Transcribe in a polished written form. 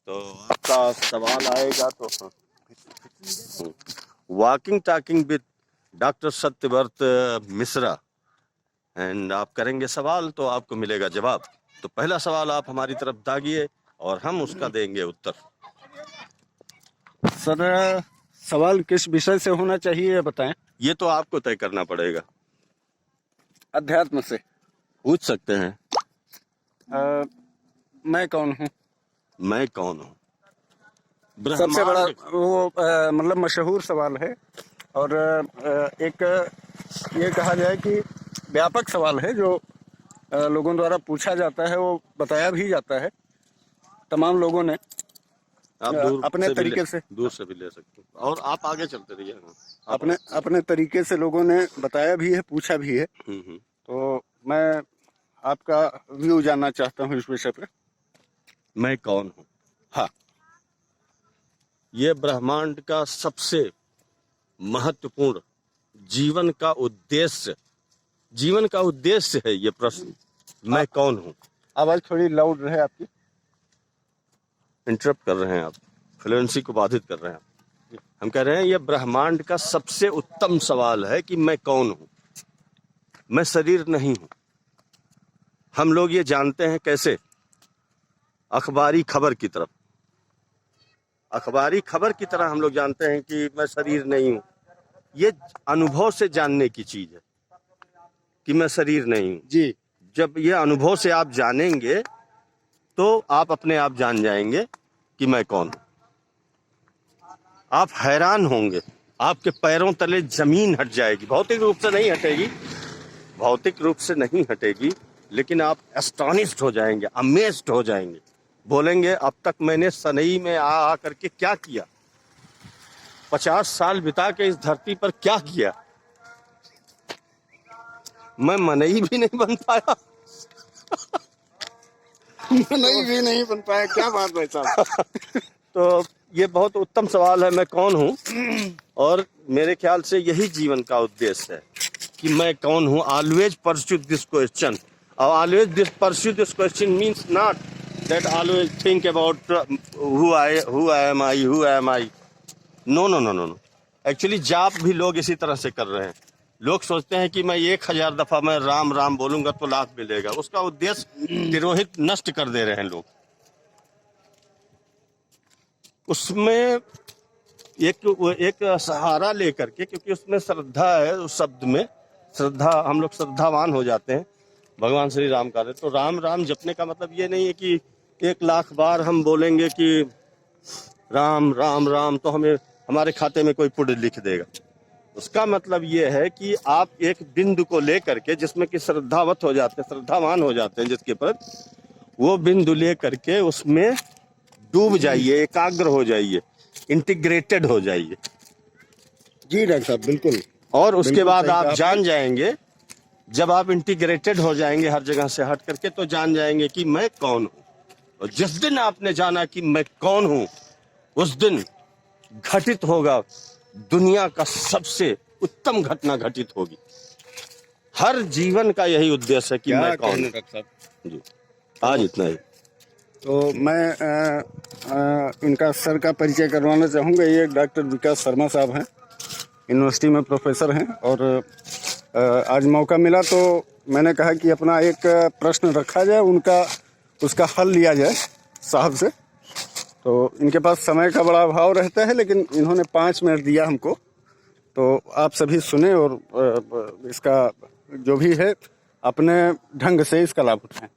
तो आपका सवाल आएगा तो walking talking with doctor Satyavrat Mishra, and आप करेंगे सवाल तो आपको मिलेगा जवाब। तो पहला सवाल आप हमारी तरफ दागिए और हम उसका देंगे उत्तर। सर, सवाल किस विषय से होना चाहिए ये बताएं। ये तो आपको तय करना पड़ेगा। अध्यात्म से। पूछ सकते हैं। मैं कौन हूँ? मैं कौन हूँ? सबसे बड़ा ब्रह्मांड। वो मतलब मशहूर सवाल है और एक ये कहा जाए कि व्यापक सवाल है जो लोगों द्वारा पूछा जाता है, वो बताया भी जाता है तमाम लोगों ने आप अपने तरीके से दूर से भी ले सकते हैं और आप आगे चलते रहिए। अपने तरीके से लोगों ने बताया भी है, पूछा भी है। हम्म। तो मैं आपका व्यू जानना चाहता हूँ इस विषय पे। मैं कौन हूँ? हाँ। ये ब्रह्मांड का सबसे महत्वपूर्ण जीवन का उद्देश्य है ये प्रश्न, मैं कौन हूँ। आवाज थोड़ी लाउड रहे आपकी। इंटरप्ट कर रहे हैं आप, फ्लुएंसी को बाधित कर रहे हैं आप। हम कह रहे हैं ये ब्रह्मांड का सबसे उत्तम सवाल है कि मैं कौन हूँ। मैं शरीर नहीं हूँ। हम लोग ये जानते हैं कैसे? अखबारी खबर की तरह हम लोग जानते हैं कि मैं शरीर नहीं हूँ। ये अनुभव से जानने की चीज है कि मैं शरीर नहीं हूँ जी। जब ये अनुभव से आप जानेंगे तो आप अपने आप जान जाएंगे कि मैं कौन हूं। आप हैरान होंगे, आपके पैरों तले जमीन हट जाएगी। भौतिक रूप से नहीं हटेगी, लेकिन आप एस्टॉनिश्ड हो जाएंगे, अमेज्ड हो जाएंगे। बोलेंगे अब तक मैंने सनई में आ करके क्या किया, 50 साल बिता के इस धरती पर क्या किया। मैं मनई भी नहीं बन पाया। नहीं बन पाया, क्या बात भाई साहब। तो ये बहुत उत्तम सवाल है, मैं कौन हूँ। और मेरे ख्याल से यही जीवन का उद्देश्य है कि मैं कौन हूँ। ऑलवेज परस्यू दिस क्वेश्चन, और always pursue this question means not that always think about who am I. No. Actually जाप भी लोग इसी तरह से कर रहे हैं। लोग सोचते हैं कि मैं 1000 दफा मैं राम राम बोलूंगा तो लाभ मिलेगा। उसका उद्देश्य तिरोहित नष्ट कर दे रहे हैं लोग। उसमें एक सहारा लेकर के, क्योंकि उसमें श्रद्धा है, उस शब्द में श्रद्धा, हम लोग श्रद्धावान हो जाते हैं। भगवान श्री राम का तो राम राम जपने का मतलब ये नहीं है कि 1,00,000 बार हम बोलेंगे कि राम राम राम तो हमें हमारे खाते में कोई पुण्य लिख देगा। उसका मतलब ये है कि आप एक बिंदु को लेकर के, जिसमें कि श्रद्धावत हो जाते हैं, श्रद्धावान हो जाते हैं जिसके पर, वो बिंदु लेकर के उसमें डूब जाइए, एकाग्र हो जाइए, इंटीग्रेटेड हो जाइए। जी डॉक्टर साहब, बिल्कुल। और उसके बाद आप जान जाएंगे, जब आप इंटीग्रेटेड हो जाएंगे हर जगह से हट करके, तो जान जाएंगे कि मैं कौन हूं। और जिस दिन आपने जाना कि मैं कौन हूं, उस दिन घटित होगा दुनिया का सबसे उत्तम घटना घटित होगी। हर जीवन का यही उद्देश्य है कि मैं कौन हूं। जी, आज इतना ही। तो मैं इनका सर का परिचय करवाना चाहूँगा। ये डॉक्टर विकास शर्मा साहब हैं, यूनिवर्सिटी में प्रोफेसर हैं। और आज मौका मिला तो मैंने कहा कि अपना एक प्रश्न रखा जाए, उसका हल लिया जाए साहब से। तो इनके पास समय का बड़ा अभाव रहता है, लेकिन इन्होंने 5 मिनट दिया हमको। तो आप सभी सुने और इसका जो भी है अपने ढंग से इसका लाभ उठाएं।